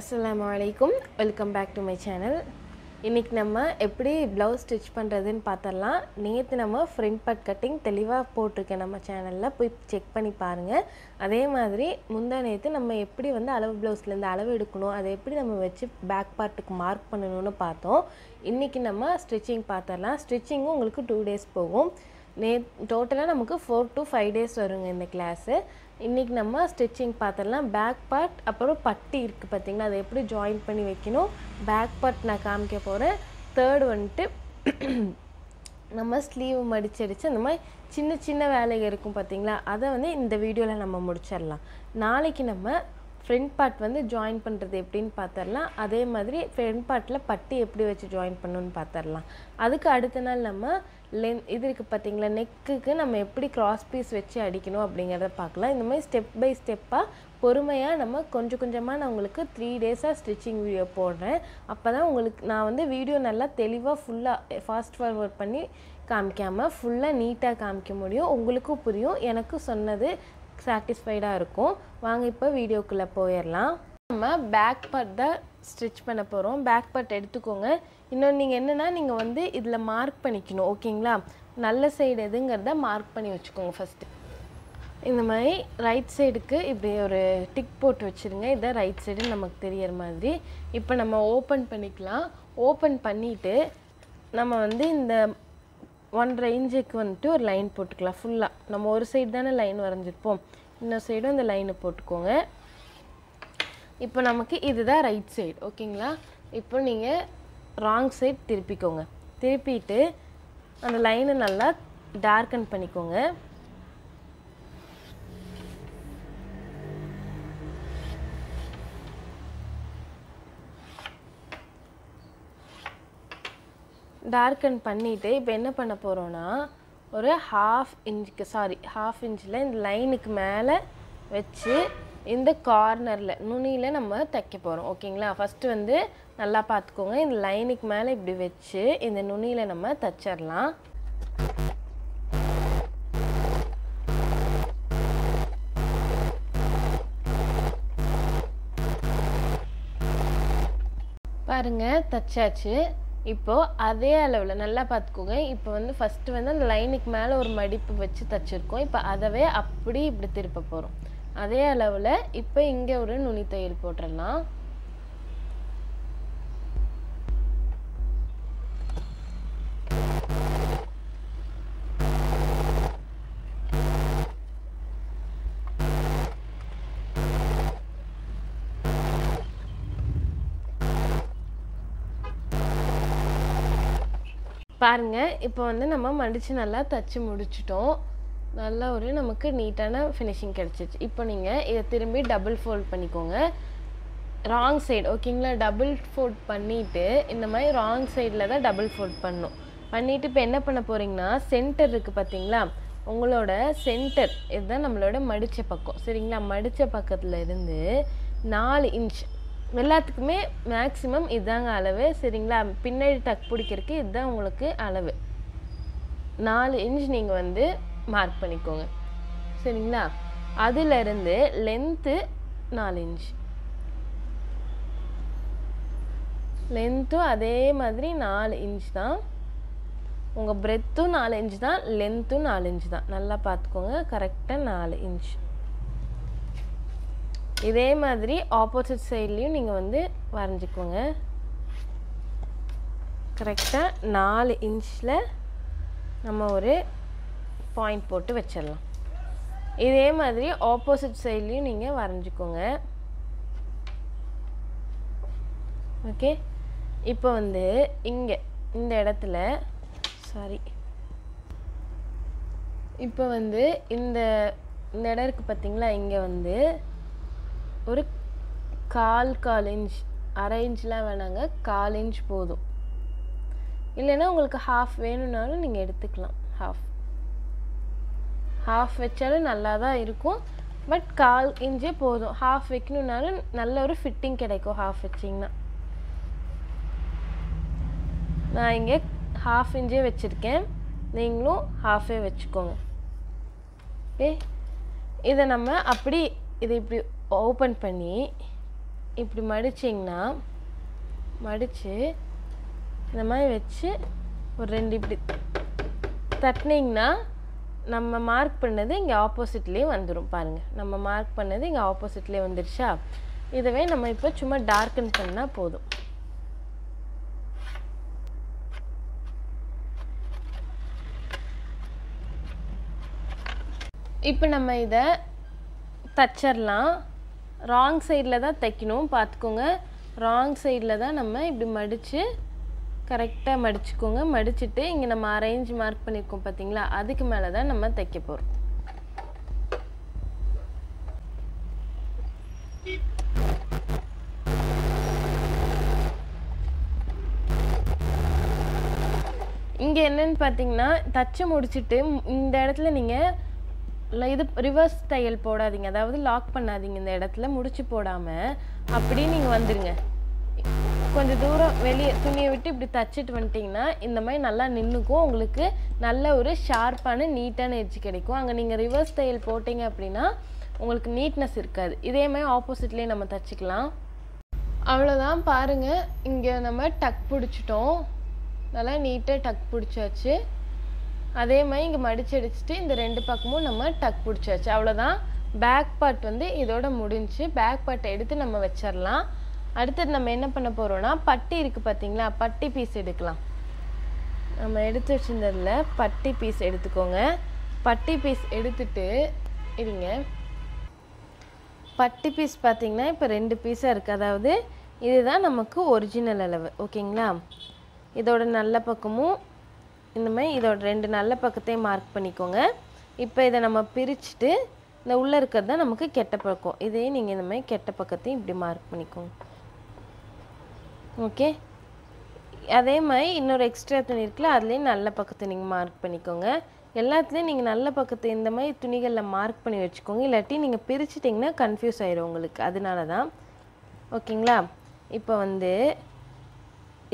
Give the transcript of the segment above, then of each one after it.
Assalamualaikum, welcome back to my channel. இன்னைக்கு நம்ம எப்படி blouse stitch பண்றதுன்னு பார்த்தறலாம். நேத்து நம்ம front part cutting தெளிவா போட்டுருக்கேன் நம்ம சேனல்ல போய் செக் பண்ணி பாருங்க. அதே மாதிரி முந்தா நேத்து நம்ம எப்படி வந்து அளவு blouseல இருந்து அளவு எடுக்கணும், அதை எப்படி நம்ம வெச்சு back partக்கு மார்க் பண்ணனும்னு பார்த்தோம். இன்னைக்கு நம்ம stitching பார்த்தறலாம். stitching உங்களுக்கு 2 days போகும். டோட்டலா நமக்கு 4 to 5 days வருங்க இந்த கிளாஸ். இன்னைக்கு நம்ம ஸ்டிச்சிங் பார்த்தறலாம். பேக் பார்ட் அப்புறம் பட்டி இருக்கு பாத்தீங்களா, அதை எப்படி ஜாயின் பண்ணி வைக்கணும். பேக் பார்ட் நான் காமிக்க போறேன். தேர்ட் வந்துட்டு நம்ம ஸ்லீவ் மடிச்சடிச்சு அந்த மாதிரி சின்ன சின்ன வேலைகள் இருக்கும் பாத்தீங்களா, அதை வந்து இந்த வீடியோல நம்ம முடிச்சிடலாம். நாளைக்கு நம்ம ஃப்ரண்ட் பார்ட் வந்து ஜாயின் பண்றது எப்படின்னு பார்த்தறலாம். அதே மாதிரி ஃப்ரண்ட் பார்ட்ல பட்டி எப்படி வச்சு ஜாயின் பண்ணனும்னு பார்த்தறலாம். அதுக்கு அடுத்த நாள் நம்ம இது இருக்கு பாத்தீங்களா, நெக்குக்கு நம்ம எப்படி கிராஸ் பீஸ் வச்சு அடிக்கணும் அப்படிங்கறத பார்க்கலாம். இந்த மாதிரி ஸ்டெப் பை ஸ்டெப்பா பொறுமையா நம்ம கொஞ்சம் கொஞ்சமா நான் உங்களுக்கு 3 டேஸா ஸ்டிச்சிங் வீடியோ போடுறேன். அப்பதான் உங்களுக்கு நான் வந்து வீடியோ நல்லா தெளிவா ஃபுல்லா ஃபாஸ்ட் ஃபார்வர்ட் பண்ணி காமிக்காம ஃபுல்லா நீட்டா காமிக்க முடியும். உங்களுக்கும் புரியும், எனக்கு சொன்னது சாட்டிஸ்ஃபைடா இருக்கும். வாங்க இப்போ வீடியோக்குள்ள போயிரலாம். நம்ம பேக் பார்ட் தான் ஸ்டிட்ச் பண்ண போறோம். பேக் பார்ட் எடுத்துக்கோங்க. இன்னொரு நீங்க என்னன்னா நீங்க வந்து இதுல மார்க் பண்ணிக்கணும், ஓகேங்களா? நல்ல சைடு எதுங்கறத மார்க் பண்ணி வச்சுக்கோங்க ஃபர்ஸ்ட். இந்த மாதிரி ரைட் சைடுக்கு இப்படி ஒரு டிக் போட்டு வச்சிருங்க. இத ரைட் சைடு நமக்கு தெரியற மாதிரி. இப்போ நம்ம ஓபன் பண்ணிக்கலாம். ஓபன் பண்ணிட்டு நம்ம வந்து இந்த 1.5 இன்ச்சுக்கு வந்து ஒரு லைன் போட்டுக்கலாம். ஃபுல்லா நம்ம ஒரு சைடு தான லைன் வரைஞ்சிருப்போம், இன்னொரு சைடும் இந்த லைனை போட்டுக்கோங்க. இப்போ நமக்கு இதுதான் ரைட் சைடு, ஓகேங்களா? இப்போ நீங்க ராங் சைடு திருப்பிக்கோங்க. திருப்பிட்டு அந்த லைனை நல்லா டார்க்கன் பண்ணிக்கோங்க. டார்க்கன் பண்ணிட்டு இப்போ என்ன பண்ண போறோம்னா ஒரு half இன்ச்ல இந்த லைனுக்கு மேல வெச்சு இந்த கார்னர்ல நுனியில நம்ம தைக்க போறோம், ஓகேங்களா? ஃபர்ஸ்ட் வந்து நல்லா பாத்துக்கோங்க. இந்த லைனுக்கு மேல இப்படி வெச்சு இந்த நுனியில நம்ம தச்சிரலாம். பாருங்க தச்சாச்சு. இப்போ அதே அளவுல நல்லா பாத்துக்கோங்க. இப்போ வந்து ஃபர்ஸ்ட் வந்து அந்த லைனுக்கு மேல ஒரு மடிப்பு வச்சு தச்சிருக்கோம். இப்போ அதவே அப்படி இப்படி திருப்ப போறோம். அதே அளவுல இப்போ இங்க ஒரு நுனி தையல் போட்டுறலாம். பாருங்க இப்போ வந்து நம்ம மடிச்சு நல்லா தச்சு முடிச்சிட்டோம். நல்ல ஒரு நமக்கு நீட்டான ஃபினிஷிங் கிடைச்சிச்சு. இப்போ நீங்க இத திரும்பி டபுள் ஃபோல்ட் பண்ணிக்கோங்க. ராங் சைடு, ஓகேங்களா? டபுள் ஃபோல்ட் பண்ணிட்டு இந்த மாதிரி ராங் சைடுல தான் டபுள் ஃபோல்ட் பண்ணனும். பண்ணிட்டு இப்போ என்ன பண்ண போறீங்கன்னா சென்டர் இருக்கு பாத்தீங்களா, உங்களோட சென்டர் இதுதான் நம்மளோட மடிச்ச பக்கம், சரிங்களா? மடிச்ச பக்கத்துல இருந்து 4 இன்ச் எல்லாத்துக்குமே மேக்ஸிமம் இதாங்க அளவு, சரிங்களா? பின்னாடி டக் பிடிக்கிறதுக்கு இதுதான் உங்களுக்கு அளவு. 4 இன்ச் நீங்க வந்து மார்க் பண்ணிக்கோங்க, சரிங்களா? அதுல இருந்து லெந்த் 4 இன்ச், லெந்த் அதே மாதிரி 4 இன்ச் தான். உங்க பிரெத்தும் 4 இன்ச் தான், லெந்த்தும் 4 இன்ச் தான். நல்லா பாத்துக்கோங்க, கரெக்ட்டா 4 இன்ச். இதே மாதிரி ஆப்போசிட் சைடுலயும் நீங்க வந்து வரைஞ்சுக்கோங்க. கரெக்ட்டா 4 இன்ச்ல நம்ம ஒரு பாயிண்ட் போட்டு வச்சிரலாம். இதே மாதிரி ஆப்போசிட் சைடுலயும் நீங்க வரைஞ்சுக்கோங்க, ஓகே? இப்போ வந்து இங்க இந்த இடத்துல இப்போ வந்து இந்த இடம் இருக்கு பாத்தீங்களா, இங்க வந்து ஒரு கால் இன்ச், அரை இன்ச்லாம் வேணாங்க, 1/4 இன்ச் போதும். இல்லைன்னா உங்களுக்கு ஹாஃப் வேணும்னாலும் நீங்க எடுத்துக்கலாம். ஹாஃப் வச்சாலும் நல்லா தான் இருக்கும், பட் 1/4 இன்ச்சே போதும். ஹாஃப் வைக்கணும்னாலும் நல்ல ஒரு ஃபிட்டிங் கிடைக்கும் ஹாஃப் வச்சீங்கன்னா. நான் இங்க ஹாஃப் இன்ச்சே வச்சிருக்கேன், நீங்களும் ஹாஃபே வச்சுக்கோங்க, ஓகே? இதை நம்ம அப்படி இதை இப்படி ஓப்பன் பண்ணி இப்படி மடிச்சிங்கன்னா மடித்து இந்த மாதிரி வச்சு ஒரு 2 இப்படி தட்டினீங்கன்னா நம்ம மார்க் பண்ணது இங்கே ஆப்போசிட்லேயே வந்துடும். பாருங்கள், நம்ம மார்க் பண்ணது இங்கே ஆப்போசிட்லேயே வந்துருச்சா? இதுவே நம்ம இப்போ சும்மா டார்க்கன் பண்ணால் போதும். இப்போ நம்ம இதை தச்சிடலாம். ராங் சைடில் தான் தைக்கணும், பார்த்துக்கோங்க. ராங் சைடில் தான் நம்ம இப்படி மடித்து கரெக்டாக மடிச்சுக்கோங்க. மடிச்சுட்டு இங்கே நம்ம அரேஞ்ச் மார்க் பண்ணியிருக்கோம் பார்த்தீங்களா, அதுக்கு மேலே தான் நம்ம தைக்க போகிறோம். இங்கே என்னன்னு பார்த்தீங்கன்னா, தச்சு முடிச்சுட்டு இந்த இடத்துல நீங்கள் இது ரிவர்ஸ் தையல் போடாதீங்க, அதாவது லாக் பண்ணாதீங்க. இந்த இடத்துல முடிச்சு போடாமல் அப்படியே நீங்கள் வந்துடுங்க. கொஞ்சம் தூரம் வெளியே துணியை விட்டு இப்படி தச்சுட்டு வந்துட்டிங்கன்னா இந்த மாதிரி நல்லா நின்றுக்கும். உங்களுக்கு நல்ல ஒரு ஷார்ப்பான நீட்டான எட்ஜ் கிடைக்கும். அங்கே நீங்கள் ரிவர்ஸ் தையல் போட்டிங்க அப்படின்னா உங்களுக்கு நீட்னஸ் இருக்காது. இதே மாதிரி ஆப்போசிட்லேயே நம்ம தச்சுக்கலாம். அவ்வளோதான், பாருங்கள். இங்கே நம்ம டக் பிடிச்சிட்டோம், நல்லா நீட்டாக டக் பிடிச்சாச்சு. அதே மாதிரி இங்கே மடிச்சு அடிச்சுட்டு இந்த 2 பக்கமும் நம்ம டக் பிடிச்சாச்சு. அவ்வளோதான், பேக் பார்ட் வந்து இதோட முடிஞ்சு. பேக் பார்ட்டை எடுத்து நம்ம வச்சிடலாம். அடுத்தது நம்ம என்ன பண்ண போகிறோம்னா, பட்டி இருக்குது பார்த்தீங்களா, பட்டி பீஸ் எடுக்கலாம். நம்ம எடுத்து வச்சுருந்ததில் பட்டி பீஸ் எடுத்துக்கோங்க. பட்டி பீஸ் எடுத்துட்டு இருங்க. பட்டி பீஸ் பார்த்திங்கன்னா இப்போ 2 பீஸாக இருக்குது. அதாவது இதுதான் நமக்கு ஒரிஜினல் அளவு, ஓகேங்களா? இதோட நல்ல பக்கமும் இந்த மாதிரி இதோட 2 நல்ல பக்கத்தையும் மார்க் பண்ணிக்கோங்க. இப்போ இதை நம்ம பிரிச்சுட்டு இந்த உள்ளே இருக்கிறது தான் நமக்கு கெட்ட பக்கம். இதையே நீங்கள் இந்த மாதிரி கெட்ட பக்கத்தையும் இப்படி மார்க் பண்ணிக்கோங்க. ஓகே, அதே மாதிரி இன்னொரு எக்ஸ்ட்ரா துணி இருக்குல்ல, அதுலேயும் நல்ல பக்கத்தை நீங்கள் மார்க் பண்ணிக்கோங்க. எல்லாத்துலேயும் நீங்கள் நல்ல பக்கத்தை இந்த மாதிரி துணிகளில் மார்க் பண்ணி வச்சுக்கோங்க. இல்லாட்டி நீங்கள் பிரிச்சுட்டிங்கன்னா கன்ஃபியூஸ் ஆகிடும் உங்களுக்கு, அதனால தான். ஓகேங்களா? இப்போ வந்து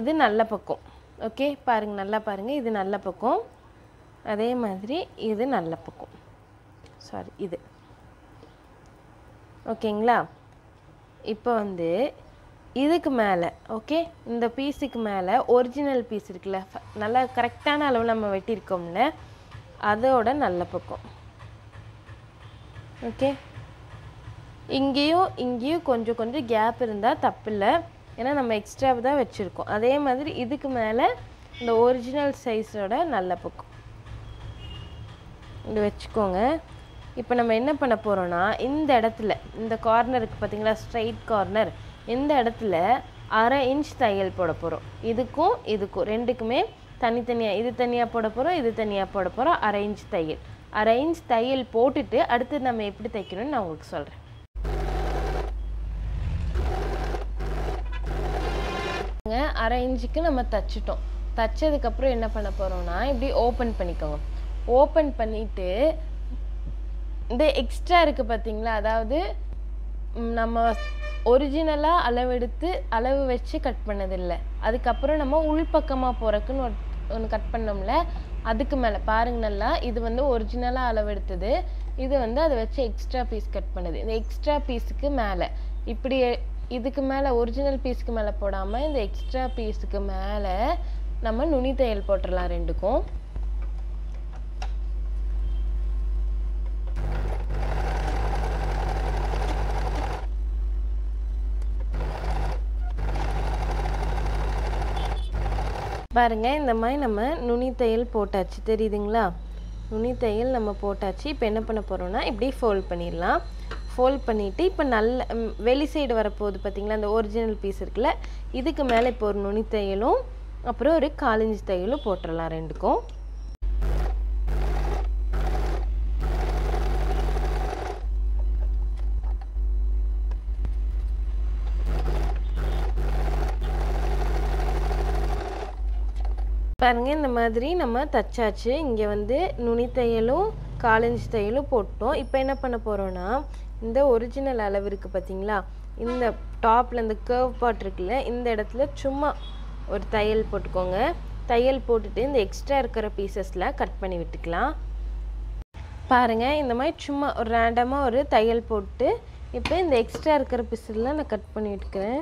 இது நல்ல பக்கம். ஓகே, பாருங்கள், நல்லா பாருங்கள், இது நல்ல பக்கம். அதே மாதிரி இது நல்ல பக்கம், சாரி இது. ஓகேங்களா? இப்போ வந்து இதுக்கு மேலே, ஓகே, இந்த பீஸுக்கு மேலே ஒரிஜினல் பீஸ் இருக்குல்ல, நல்லா கரெக்டான அளவு நம்ம வெட்டியிருக்கோம்ல, அதோட நல்ல பக்கம். ஓகே, இங்கேயும் கொஞ்சம் கொஞ்சம் கேப் இருந்தால் தப்பில்லை, ஏன்னா நம்ம எக்ஸ்ட்ராவை தான் வச்சுருக்கோம். அதே மாதிரி இதுக்கு மேலே இந்த ஒரிஜினல் சைஸோட நல்ல பக்கம் இது வச்சுக்கோங்க. இப்போ நம்ம என்ன பண்ண போகிறோன்னா, இந்த இடத்துல இந்த கார்னருக்கு பார்த்தீங்களா, ஸ்ட்ரைட் கார்னர், இந்த இடத்துல 1/2 இன்ச் தையல் போட போகிறோம். இதுக்கும் ரெண்டுக்குமே தனித்தனியாக, இது தனியாக போட போகிறோம், இது தனியாக போட போகிறோம். 1/2 இன்ச் தையல், 1/2 இன்ச் தையல் போட்டுட்டு அடுத்து நம்ம எப்படி தைக்கணும்னு நான் உங்களுக்கு சொல்கிறேன். 1/2 இன்ச்சுக்கு நம்ம தச்சுட்டோம். தச்சதுக்கப்புறம் என்ன பண்ண போகிறோம்னா, இப்படி ஓப்பன் பண்ணிக்கோங்க. ஓப்பன் பண்ணிவிட்டு இந்த எக்ஸ்ட்ரா இருக்குது பார்த்தீங்களா, அதாவது நம்ம ஒரிஜினலாக அளவெடுத்து அளவு வச்சு கட் பண்ணதில்லை, அதுக்கப்புறம் நம்ம உள்பக்கமாக போகிறக்குன்னு ஒன்று கட் பண்ணோம்ல, அதுக்கு மேலே பாருங்க நல்லா, இது வந்து ஒரிஜினலாக அளவெடுத்தது, இது வந்து அதை வச்சு எக்ஸ்ட்ரா பீஸ் கட் பண்ணுது. இந்த எக்ஸ்ட்ரா பீஸுக்கு மேலே இப்படி இதுக்கு மேலே ஒரிஜினல் பீஸுக்கு மேலே போடாமல் இந்த எக்ஸ்ட்ரா பீஸுக்கு மேலே நம்ம நுனி தையல் போட்டுடலாம் ரெண்டுக்கும். பாருங்க, இந்த மாதிரி நம்ம நுனி தையல் போட்டாச்சு, தெரியுதுங்களா? நுனி தையல் நம்ம போட்டாச்சு. இப்போ என்ன பண்ண போகிறோம்னா, இப்படி ஃபோல்ட் பண்ணிடலாம். ஃபோல்ட் பண்ணிவிட்டு இப்போ நல்ல வெளி சைடு வரப்போகுது பார்த்தீங்களா, அந்த ஒரிஜினல் பீஸ் இருக்குல்ல, இதுக்கு மேலே இப்போ ஒரு நுனி தையலும் அப்புறம் ஒரு 1/4 இன்ச் தையலும் போட்டுடலாம் ரெண்டுக்கும். பாருங்க, இந்த மாதிரி நம்ம தச்சாச்சு. இங்கே வந்து நுனி தையலும் 1/4 இன்ச் தையலும் போட்டோம். இப்போ என்ன பண்ண போகிறோன்னா, இந்த ஒரிஜினல் அளவு இருக்குது பார்த்தீங்களா, இந்த டாப்பில் இந்த கர்வ் பார்ட் இருக்குல்ல, இந்த இடத்துல சும்மா ஒரு தையல் போட்டுக்கோங்க. தையல் போட்டுட்டு இந்த எக்ஸ்ட்ரா இருக்கிற பீசஸில் கட் பண்ணி விட்டுக்கலாம். பாருங்கள், இந்த மாதிரி சும்மா ஒரு ரேண்டமாக ஒரு தையல் போட்டு இப்போ இந்த எக்ஸ்ட்ரா இருக்கிற பீஸ்லாம் நான் கட் பண்ணி எடுக்கிறேன்.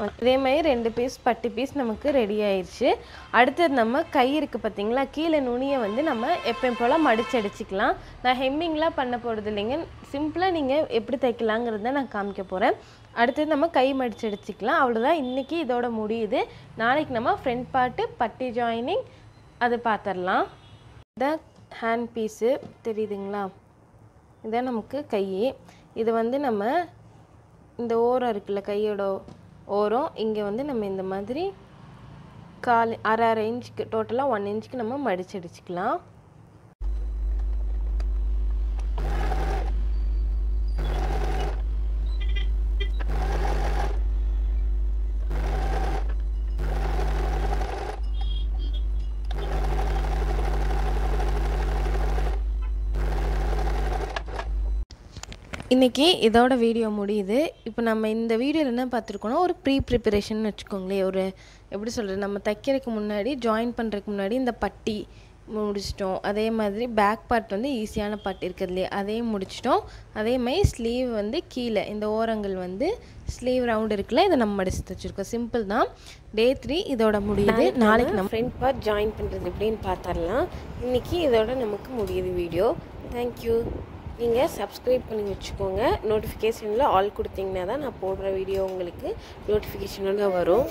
அதே மாதிரி 2 பீஸ் பட்டி பீஸ் நமக்கு ரெடி ஆயிடுச்சு. அடுத்தது நம்ம கை இருக்குது பார்த்தீங்களா, கீழே நுனியை வந்து நம்ம எப்பயும் போல் மடிச்சு அடிச்சுக்கலாம். நான் ஹெம்மிங்லாம் பண்ண போகிறது இல்லைங்க, சிம்பிளாக நீங்கள் எப்படி தைக்கலாங்கிறத நான் காமிக்க போகிறேன். அடுத்தது நம்ம கை மடிச்சு அடிச்சுக்கலாம். அவ்வளோதான், இன்றைக்கி இதோட முடியுது. நாளைக்கு நம்ம ஃப்ரண்ட் பார்ட்டு பட்டி ஜாயினிங் அது பார்த்துடலாம். இதான் ஹேண்ட் பீஸு தெரியுதுங்களா, இதான் நமக்கு கை. இது வந்து நம்ம இந்த ஓரம் இருக்குல்ல, கையோட ஓரம், இங்கே வந்து நம்ம இந்த மாதிரி அரை இன்ச்சுக்கு டோட்டலாக 1 இன்ச்சுக்கு நம்ம மடிச்சு அடிச்சுக்கலாம். இன்றைக்கி இதோட வீடியோ முடியுது. இப்போ நம்ம இந்த வீடியோவில் என்ன பார்த்துருக்கோன்னா, ஒரு ப்ரிப்பரேஷன் வச்சுக்கோங்களேன். ஒரு எப்படி சொல்கிறது, நம்ம தைக்கிறதுக்கு முன்னாடி ஜாயின் பண்ணுறதுக்கு முன்னாடி இந்த பட்டி முடிச்சிட்டோம். அதே மாதிரி பேக் பார்ட் வந்து ஈஸியான பார்ட் இருக்கிறதுலையே அதையும் முடிச்சிட்டோம். அதே மாதிரி ஸ்லீவ் வந்து கீழே இந்த ஓரங்கள் வந்து ஸ்லீவ் ரவுண்ட் இருக்குல்ல, இதை நம்ம மடிச்சு தைச்சிருக்கோம். சிம்பிள் தான். டே 3 இதோட முடியுது. நாளைக்கு நம்ம ஃப்ரண்ட் பார்ட் ஜாயின் பண்ணுறது எப்படின்னு பார்த்துடலாம். இன்றைக்கி இதோட நமக்கு முடியுது வீடியோ. தேங்க்யூ. நீங்கள் சப்ஸ்கிரைப் பண்ணி வச்சுக்கோங்க. நோட்டிஃபிகேஷனில் ஆல் கொடுத்தீங்கன்னா தான் நான் போடுற வீடியோ உங்களுக்கு நோட்டிஃபிகேஷனோட வரும்.